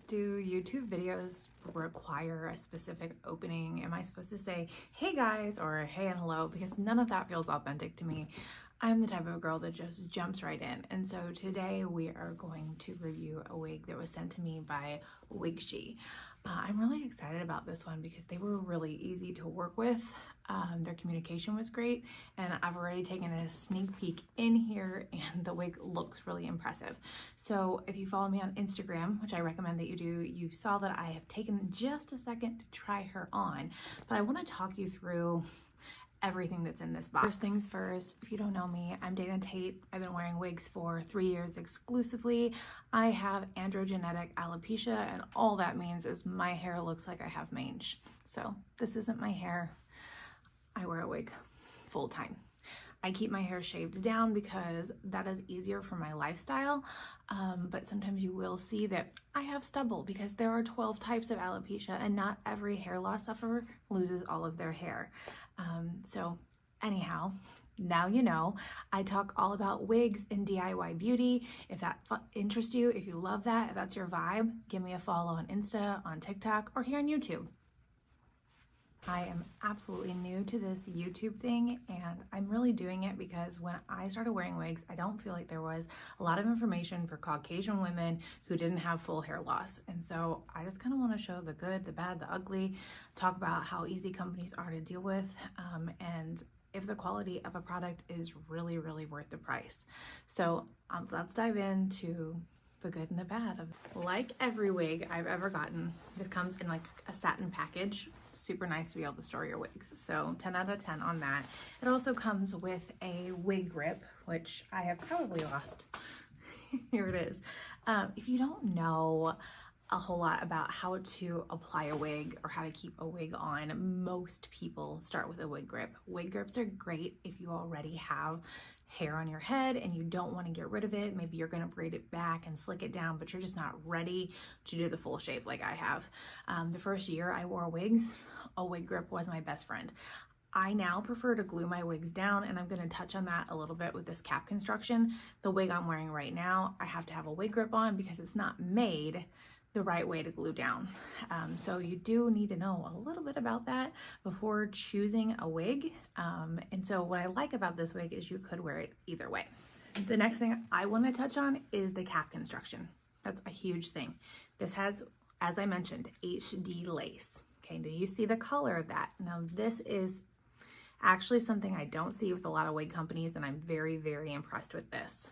Do YouTube videos require a specific opening? Am I supposed to say, hey guys, or hey and hello? Because none of that feels authentic to me. I'm the type of girl that just jumps right in. And so today we are going to review a wig that was sent to me by WigShe. I'm really excited about this one because they were really easy to work with. Their communication was great, and I've already taken a sneak peek in here and the wig looks really impressive. So if you follow me on Instagram, which I recommend that you do, you saw that I have taken just a second to try her on, but I want to talk you through everything that's in this box. First things first, if you don't know me, I'm Dana Tate. I've been wearing wigs for 3 years exclusively. I have androgenetic alopecia, and all that means is my hair looks like I have mange. So this isn't my hair. I wear a wig full time. I keep my hair shaved down because that is easier for my lifestyle, but sometimes you will see that I have stubble because there are 12 types of alopecia and not every hair loss sufferer loses all of their hair. So anyhow, now you know. I talk all about wigs and DIY beauty. If that interests you, if you love that, if that's your vibe, give me a follow on Insta, on TikTok, or here on YouTube. I am absolutely new to this YouTube thing, and I'm really doing it because when I started wearing wigs, I don't feel like there was a lot of information for Caucasian women who didn't have full hair loss. And so I just kind of want to show the good, the bad, the ugly, talk about how easy companies are to deal with, and if the quality of a product is really, really worth the price. So let's dive into the good and the bad of like every wig I've ever gotten. This comes in like a satin package. Super nice to be able to store your wigs. So 10 out of 10 on that. It also comes with a wig grip, which I have probably lost. Here it is. If you don't know a whole lot about how to apply a wig or how to keep a wig on, most people start with a wig grip. Wig grips are great if you already have hair on your head and you don't want to get rid of it. Maybe you're going to braid it back and slick it down, but you're just not ready to do the full shave like I have. The first year I wore wigs, a wig grip was my best friend. I now prefer to glue my wigs down, and I'm going to touch on that a little bit with this cap construction. The wig I'm wearing right now, I have to have a wig grip on because it's not made the right way to glue down. So you do need to know a little bit about that before choosing a wig. And so what I like about this wig is you could wear it either way. The next thing I want to touch on is the cap construction. That's a huge thing. This has, as I mentioned, HD lace. Okay, do you see the color of that? Now this is actually something I don't see with a lot of wig companies, and I'm very, very impressed with this.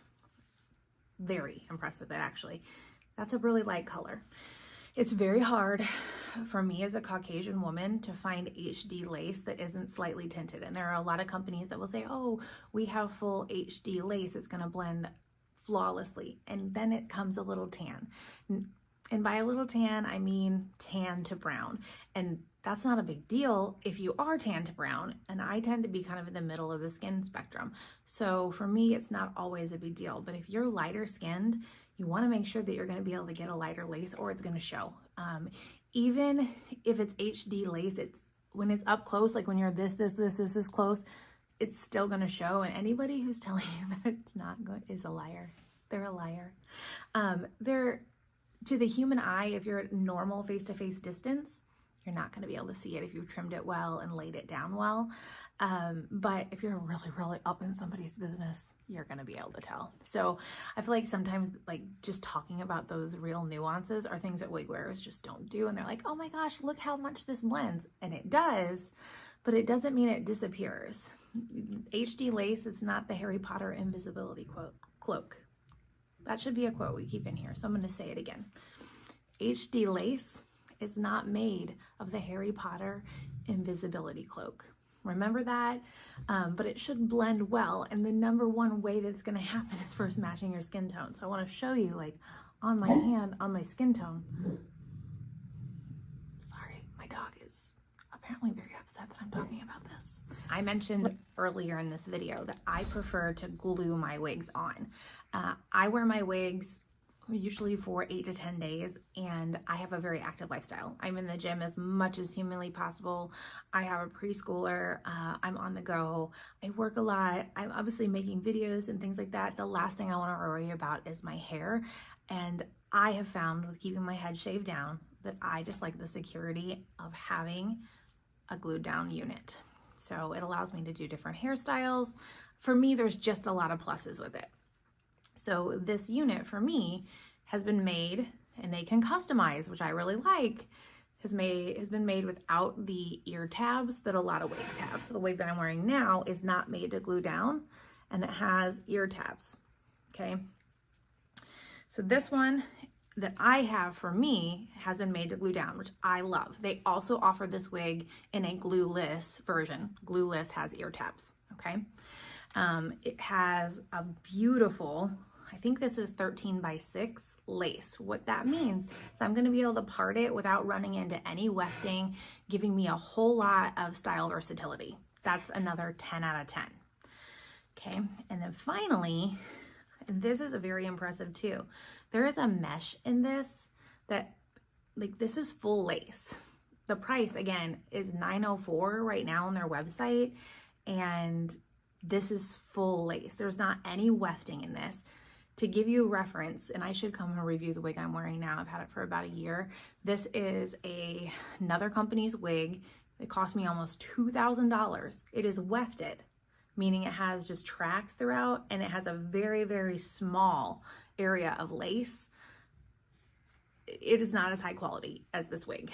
Very impressed with it, actually. That's a really light color. It's very hard for me as a Caucasian woman to find HD lace that isn't slightly tinted. And there are a lot of companies that will say, oh, we have full HD lace. It's going to blend flawlessly. And then it comes a little tan. And by a little tan, I mean tan to brown. And that's not a big deal if you are tan to brown. And I tend to be kind of in the middle of the skin spectrum. So for me, it's not always a big deal. But if you're lighter skinned, you want to make sure that you're going to be able to get a lighter lace or it's going to show. Even if it's HD lace, it's when it's up close, like when you're this close, it's still going to show. And anybody who's telling you that it's not good is a liar. They're a liar. To the human eye, if you're at normal face-to-face distance, you're not going to be able to see it if you've trimmed it well and laid it down well. But if you're really, really up in somebody's business, you're going to be able to tell. So I feel like sometimes like just talking about those real nuances are things that wig wearers just don't do. And they're like, oh my gosh, look how much this blends. And it does, but it doesn't mean it disappears. HD lace is not the Harry Potter invisibility cloak. That should be a quote we keep in here. So I'm going to say it again. HD lace is not made of the Harry Potter invisibility cloak. Remember that, but it should blend well. And the number one way that's going to happen is first matching your skin tone. So I want to show you like on my hand, on my skin tone. Sorry, my dog is apparently very upset that I'm talking about this. I mentioned earlier in this video that I prefer to glue my wigs on. I wear my wigs usually for 8 to 10 days, and I have a very active lifestyle. I'm in the gym as much as humanly possible. I have a preschooler. I'm on the go. I work a lot. I'm obviously making videos and things like that. The last thing I want to worry about is my hair, and I have found with keeping my head shaved down that I just like the security of having a glued down unit. So it allows me to do different hairstyles. For me, there's just a lot of pluses with it. So this unit for me has been made, and they can customize, which I really like, has been made without the ear tabs that a lot of wigs have. So the wig that I'm wearing now is not made to glue down, and it has ear tabs, okay? So this one that I have for me has been made to glue down, which I love. They also offer this wig in a glueless version. Glueless has ear tabs, okay? It has a beautiful, I think this is 13x6 lace. What that means is I'm going to be able to part it without running into any wefting, giving me a whole lot of style versatility. That's another 10 out of 10. Okay, and then finally, this is a very impressive too. There is a mesh in this that, like, this is full lace. The price again is $904 right now on their website, and this is full lace. There's not any wefting in this. To give you a reference, and I should come and review the wig I'm wearing now. I've had it for about a year. This is another company's wig. It cost me almost $2,000. It is wefted, meaning it has just tracks throughout, and it has a very, very small area of lace. It is not as high quality as this wig.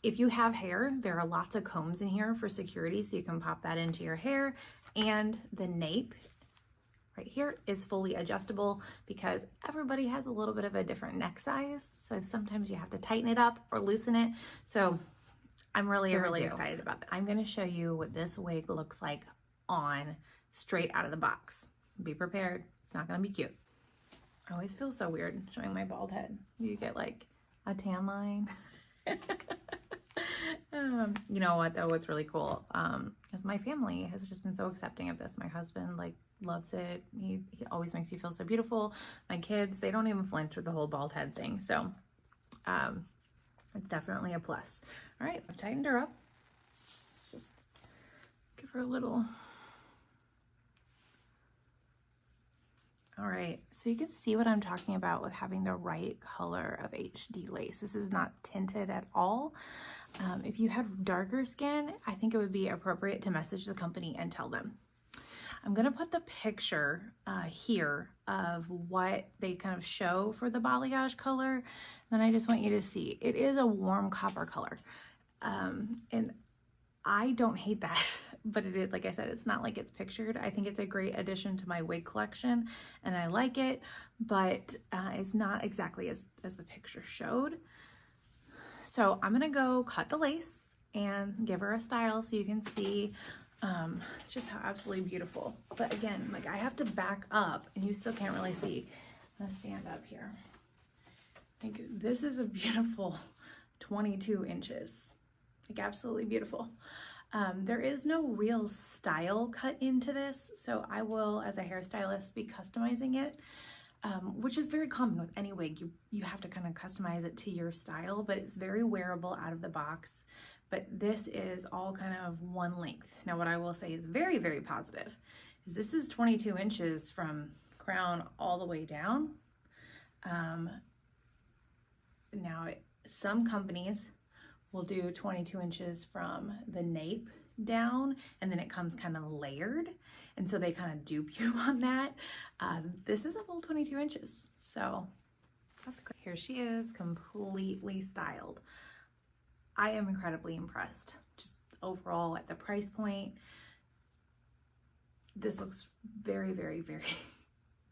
If you have hair, there are lots of combs in here for security, so you can pop that into your hair. And the nape right here is fully adjustable because everybody has a little bit of a different neck size. So sometimes you have to tighten it up or loosen it. So I'm really excited about that. I'm going to show you what this wig looks like on straight out of the box. Be prepared. It's not going to be cute. I always feel so weird showing my bald head. You get like a tan line. You know what though, what's really cool is my family has just been so accepting of this. My husband like loves it. He always makes you feel so beautiful. My kids, they don't even flinch with the whole bald head thing. So it's definitely a plus. All right, I've tightened her up. Just give her a little. All right, so you can see what I'm talking about with having the right color of HD lace. This is not tinted at all. If you had darker skin, I think it would be appropriate to message the company and tell them. I'm gonna put the picture here of what they kind of show for the balayage color. Then I just want you to see, it is a warm copper color. And I don't hate that, but it is, like I said, it's not like it's pictured. I think it's a great addition to my wig collection and I like it, but it's not exactly as the picture showed. So I'm gonna go cut the lace and give her a style so you can see just how absolutely beautiful. But again, like I have to back up and you still can't really see. I'm gonna stand up here. Like this is a beautiful 22 inches, like absolutely beautiful. There is no real style cut into this, so I will, as a hairstylist, be customizing it, which is very common with any wig. You have to kind of customize it to your style, but it's very wearable out of the box. But this is all kind of one length. Now, what I will say is very, very positive is this is 22 inches from crown all the way down. Now, some companies will do 22 inches from the nape down, and then it comes kind of layered, and so they kind of dupe you on that. This is a full 22 inches, so that's great. Here she is, completely styled. I am incredibly impressed, just overall at the price point. This looks very, very, very,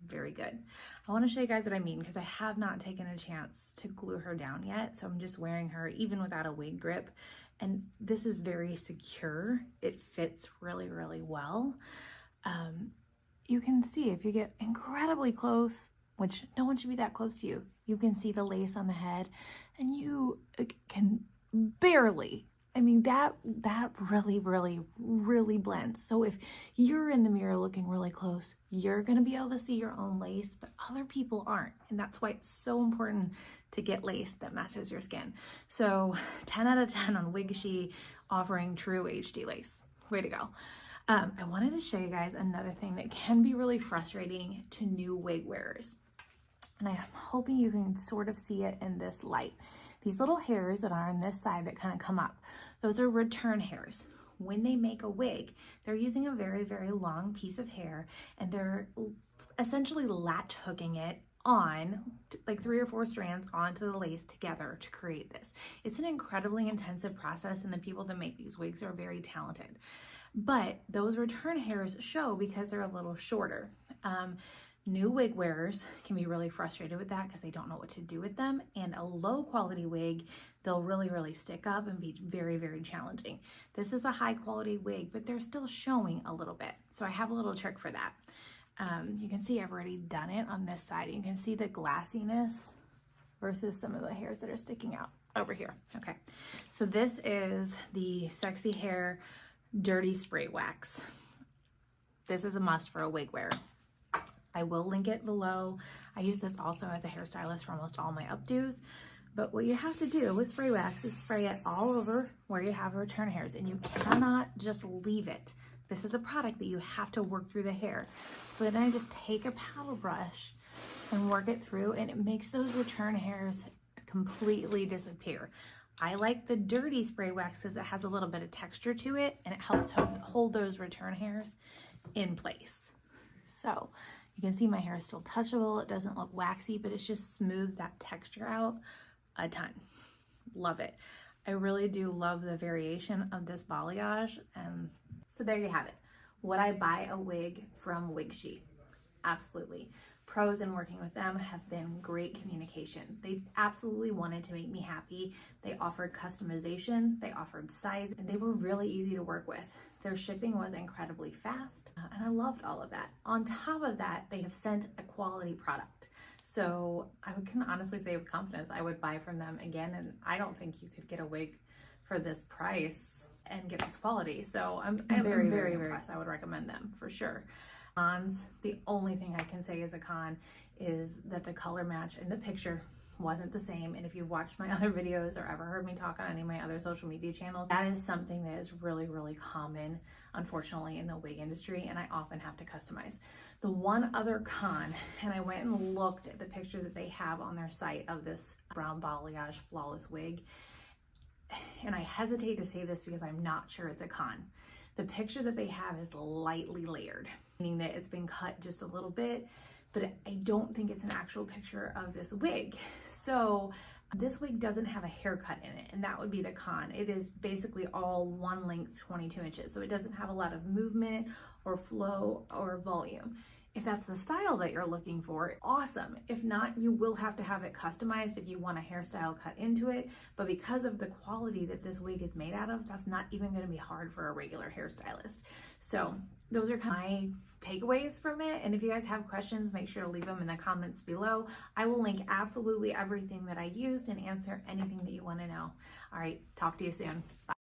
very good. I want to show you guys what I mean because I have not taken a chance to glue her down yet, so I'm just wearing her even without a wig grip, and this is very secure. It fits really, really well. You can see if you get incredibly close, which no one should be that close to you, you can see the lace on the head, and you can barely I mean, that really, really, really blends. So if you're in the mirror looking really close, you're going to be able to see your own lace, but other people aren't. And that's why it's so important to get lace that matches your skin. So 10 out of 10 on WigShe, offering true HD lace. Way to go. I wanted to show you guys another thing that can be really frustrating to new wig wearers. And I'm hoping you can sort of see it in this light. These little hairs that are on this side that kind of come up, those are return hairs. When they make a wig, they're using a very, very long piece of hair and they're essentially latch hooking it on, like 3 or 4 strands onto the lace together to create this. It's an incredibly intensive process and the people that make these wigs are very talented. But those return hairs show because they're a little shorter. New wig wearers can be really frustrated with that because they don't know what to do with them. And a low quality wig, they'll really, really stick up and be very, very challenging. This is a high quality wig, but they're still showing a little bit. So I have a little trick for that. You can see I've already done it on this side. You can see the glassiness versus some of the hairs that are sticking out over here. Okay, so this is the Sexy Hair Dirty Spray Wax. This is a must for a wig wearer. I will link it below. I use this also as a hairstylist for almost all my updos. But what you have to do with spray wax is spray it all over where you have return hairs, and you cannot just leave it. This is a product that you have to work through the hair. So then I just take a paddle brush and work it through, and it makes those return hairs completely disappear. I like the dirty spray wax because it has a little bit of texture to it and it helps hold those return hairs in place. So you can see my hair is still touchable. It doesn't look waxy, but it's just smoothed that texture out a ton. Love it. I really do love the variation of this balayage. And so there you have it. Would I buy a wig from WigShe? Absolutely. Pros in working with them have been great communication. They absolutely wanted to make me happy. They offered customization, they offered size, and they were really easy to work with. Their shipping was incredibly fast, and I loved all of that. On top of that, they have sent a quality product. So I can honestly say with confidence, I would buy from them again, and I don't think you could get a wig for this price and get this quality. So I'm very, very impressed. I would recommend them for sure. Cons, the only thing I can say as a con is that the color match in the picture wasn't the same. And if you've watched my other videos or ever heard me talk on any of my other social media channels, that is something that is really, really common, unfortunately, in the wig industry, and I often have to customize. The one other con, and I went and looked at the picture that they have on their site of this brown balayage flawless wig, and I hesitate to say this because I'm not sure it's a con. The picture that they have is lightly layered, meaning that it's been cut just a little bit, but I don't think it's an actual picture of this wig. So this wig doesn't have a haircut in it, and that would be the con. It is basically all one length, 22 inches. So it doesn't have a lot of movement or flow or volume. If that's the style that you're looking for, awesome. If not, you will have to have it customized if you want a hairstyle cut into it. But because of the quality that this wig is made out of, that's not even going to be hard for a regular hairstylist. So those are my takeaways from it. And if you guys have questions, make sure to leave them in the comments below. I will link absolutely everything that I used and answer anything that you want to know. All right, talk to you soon. Bye.